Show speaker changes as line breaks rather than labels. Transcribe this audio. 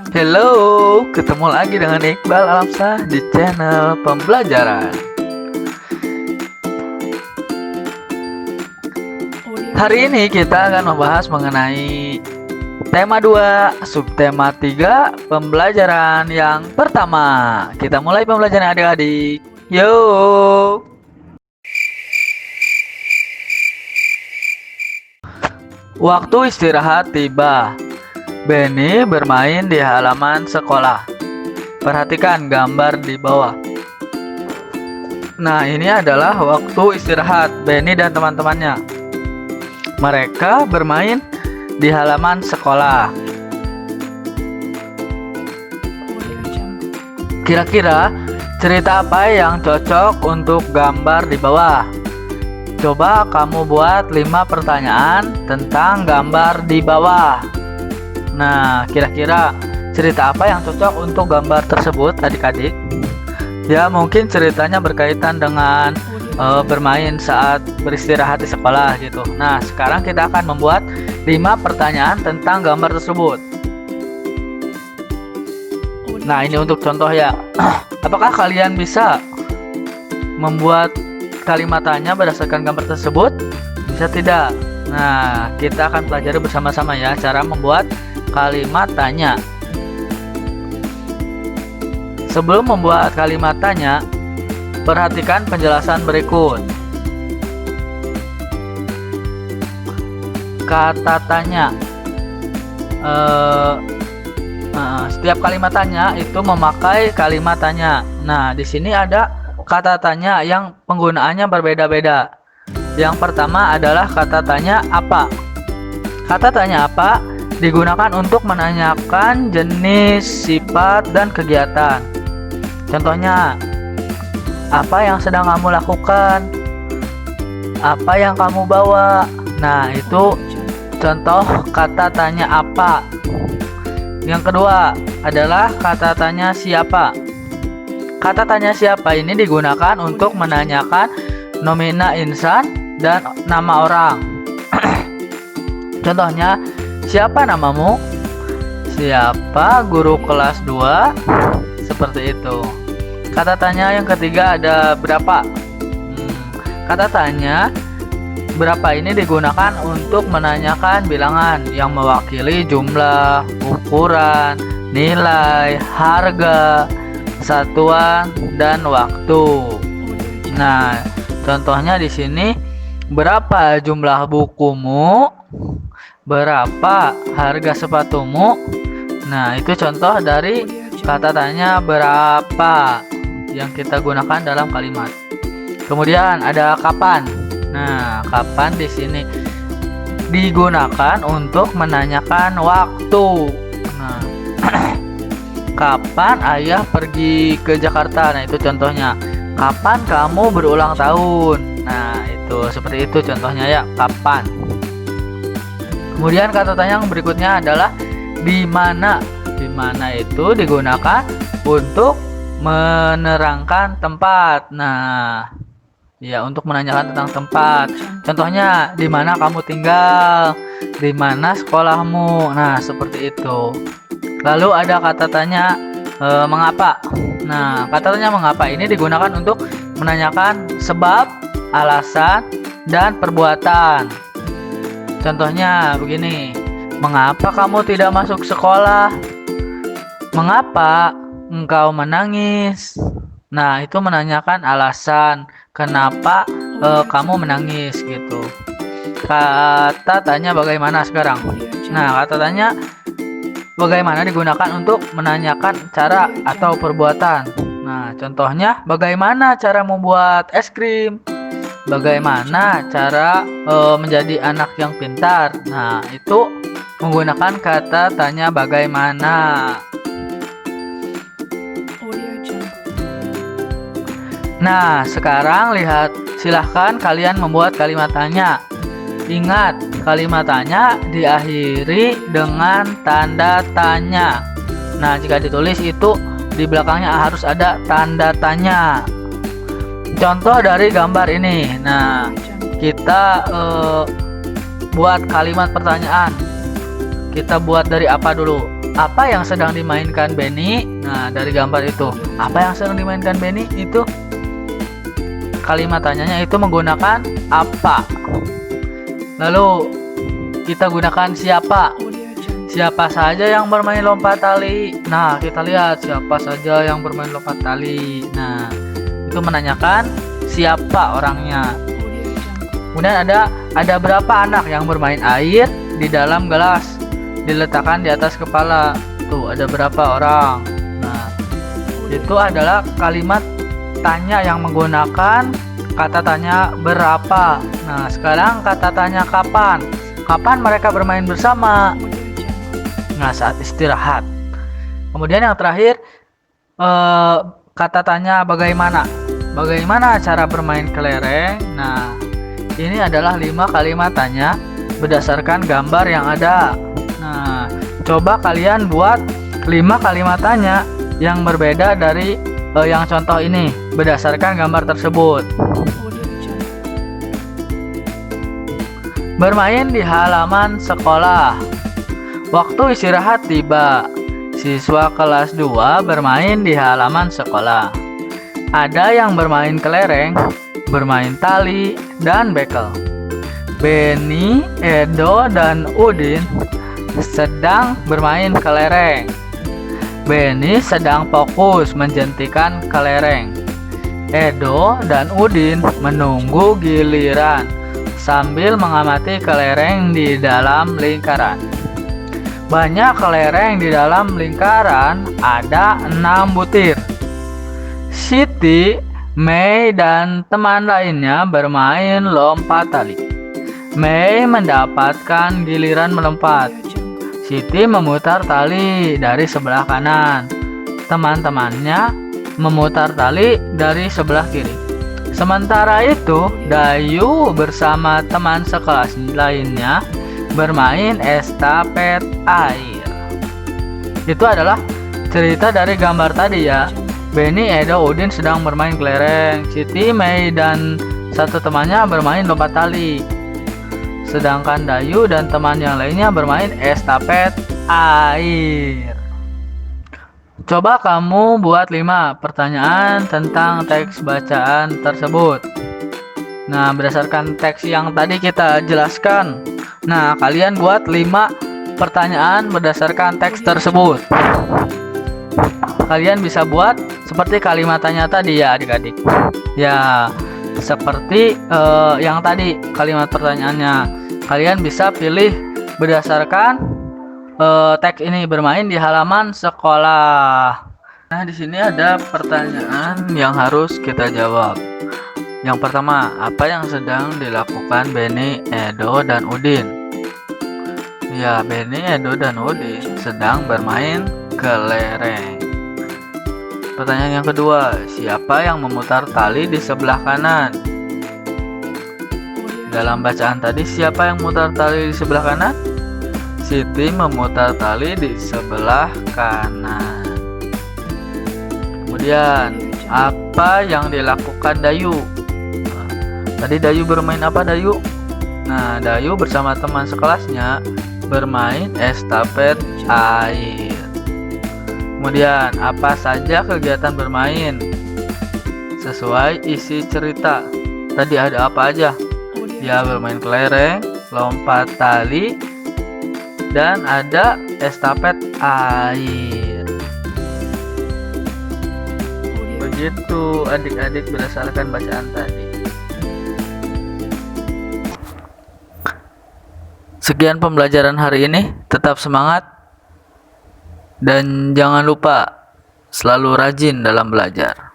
Halo, ketemu lagi dengan Iqbal Alamsah di channel pembelajaran. Hari ini kita akan membahas mengenai tema 2, subtema 3, pembelajaran yang pertama. Kita mulai pembelajaran adik-adik. Yo. Waktu istirahat tiba. Benny bermain di halaman sekolah. Perhatikan gambar di bawah. Nah, ini adalah waktu istirahat Benny dan teman-temannya. Mereka bermain di halaman sekolah. Kira-kira cerita apa yang cocok untuk gambar di bawah? Coba kamu buat 5 pertanyaan tentang gambar di bawah. Nah, kira-kira cerita apa yang cocok untuk gambar tersebut, adik-adik? Ya, mungkin ceritanya berkaitan dengan bermain saat beristirahat di sekolah gitu. Nah, sekarang kita akan membuat 5 pertanyaan tentang gambar tersebut. Nah, ini untuk contoh ya. Apakah kalian bisa membuat kalimat tanya berdasarkan gambar tersebut? Bisa tidak? Nah, kita akan pelajari bersama-sama ya cara membuat kalimat tanya. Sebelum membuat kalimat tanya, perhatikan penjelasan berikut. Kata tanya. Setiap kalimat tanya itu memakai kalimat tanya. Nah, di sini ada kata tanya yang penggunaannya berbeda-beda. Yang pertama adalah kata tanya apa. Kata tanya apa digunakan untuk menanyakan jenis, sifat, dan kegiatan. Contohnya, apa yang sedang kamu lakukan? Apa yang kamu bawa? Nah, itu contoh kata tanya apa. Yang kedua adalah kata tanya siapa. Kata tanya siapa ini digunakan untuk menanyakan nomina insan dan nama orang. Contohnya, siapa namamu? Siapa guru kelas 2? Seperti itu. Kata tanya yang ketiga ada berapa? Kata tanya berapa ini digunakan untuk menanyakan bilangan yang mewakili jumlah, ukuran, nilai, harga, satuan, dan waktu. Nah, contohnya di sini, berapa jumlah bukumu? Berapa harga sepatumu? Nah, itu contoh dari kata tanya berapa yang kita gunakan dalam kalimat. Kemudian ada kapan. Nah, kapan di sini digunakan untuk menanyakan waktu. Nah, kapan ayah pergi ke Jakarta? Nah, itu contohnya. Kapan kamu berulang tahun? Nah, itu seperti itu contohnya ya, kapan. Kemudian kata tanya yang berikutnya adalah di mana. Di mana itu digunakan untuk menerangkan tempat. Nah, ya, untuk menanyakan tentang tempat. Contohnya, di mana kamu tinggal? Di mana sekolahmu? Nah, seperti itu. Lalu ada kata tanya mengapa. Nah, kata tanya mengapa ini digunakan untuk menanyakan sebab, alasan, dan perbuatan. Contohnya begini, mengapa kamu tidak masuk sekolah? Mengapa engkau menangis? Nah, itu menanyakan alasan kenapa kamu menangis gitu. Kata tanya bagaimana sekarang? Nah, kata tanya bagaimana digunakan untuk menanyakan cara atau perbuatan. Nah, contohnya bagaimana cara membuat es krim? Bagaimana cara menjadi anak yang pintar? Nah, itu menggunakan kata tanya bagaimana. Nah, sekarang lihat, silahkan kalian membuat kalimat tanya. Ingat, kalimat tanya diakhiri dengan tanda tanya. Nah, jika ditulis itu di belakangnya harus ada tanda tanya. Contoh dari gambar ini. Nah, kita buat kalimat pertanyaan. Kita buat dari apa dulu? apa yang sedang dimainkan Benny? Nah, dari gambar itu, apa yang sedang dimainkan Benny itu kalimat tanyanya itu menggunakan apa. Lalu kita gunakan siapa. Siapa saja yang bermain lompat tali. Nah, kita lihat siapa saja yang bermain lompat tali. Nah, itu menanyakan siapa orangnya. Kemudian ada berapa anak yang bermain air di dalam gelas diletakkan di atas kepala. Tuh, ada berapa orang. Nah, itu adalah kalimat tanya yang menggunakan kata tanya berapa. Nah, sekarang kata tanya kapan. Kapan mereka bermain bersama? Nah, saat istirahat. Kemudian yang terakhir, kata tanya bagaimana. Bagaimana cara bermain kelereng? Nah, ini adalah 5 kalimat tanya berdasarkan gambar yang ada. Nah, coba kalian buat 5 kalimat tanya yang berbeda dari yang contoh ini berdasarkan gambar tersebut. Bermain di halaman sekolah. Waktu istirahat tiba. Siswa kelas 2 bermain di halaman sekolah. Ada yang bermain kelereng, bermain tali, dan bekel. Benny, Edo, dan Udin sedang bermain kelereng. Benny sedang fokus menjentikan kelereng. Edo dan Udin menunggu giliran sambil mengamati kelereng di dalam lingkaran. Banyak kelereng di dalam lingkaran, ada 6 butir. Siti, Mei, dan teman lainnya bermain lompat tali. Mei mendapatkan giliran melompat. Siti memutar tali dari sebelah kanan. Teman-temannya memutar tali dari sebelah kiri. Sementara itu, Dayu bersama teman sekelas lainnya bermain estafet air. Itu adalah cerita dari gambar tadi ya. Benny, Edo, Udin sedang bermain kelereng. Siti, Mei, dan satu temannya bermain lompat tali. Sedangkan Dayu dan teman yang lainnya bermain estafet air. Coba kamu buat 5 pertanyaan tentang teks bacaan tersebut. Nah, berdasarkan teks yang tadi kita jelaskan. Nah, kalian buat 5 pertanyaan berdasarkan teks tersebut. Kalian bisa buat seperti kalimat tanya tadi ya adik-adik. Ya, seperti yang tadi kalimat pertanyaannya. Kalian bisa pilih berdasarkan teks ini bermain di halaman sekolah. Nah, di sini ada pertanyaan yang harus kita jawab. Yang pertama, apa yang sedang dilakukan Benny, Edo, dan Udin? Ya, Benny, Edo, dan Udin sedang bermain kelereng. Pertanyaan yang kedua, siapa yang memutar tali di sebelah kanan? Dalam bacaan tadi, siapa yang memutar tali di sebelah kanan? Siti memutar tali di sebelah kanan. Kemudian, apa yang dilakukan Dayu? Tadi Dayu bermain apa Dayu? Nah, Dayu bersama teman sekelasnya bermain estafet air. Kemudian, apa saja kegiatan bermain? Sesuai isi cerita. Tadi ada apa aja? Ya, bermain kelereng, lompat tali, dan ada estafet air. Begitu adik-adik berdasarkan bacaan tadi. Sekian pembelajaran hari ini. Tetap semangat dan jangan lupa selalu rajin dalam belajar.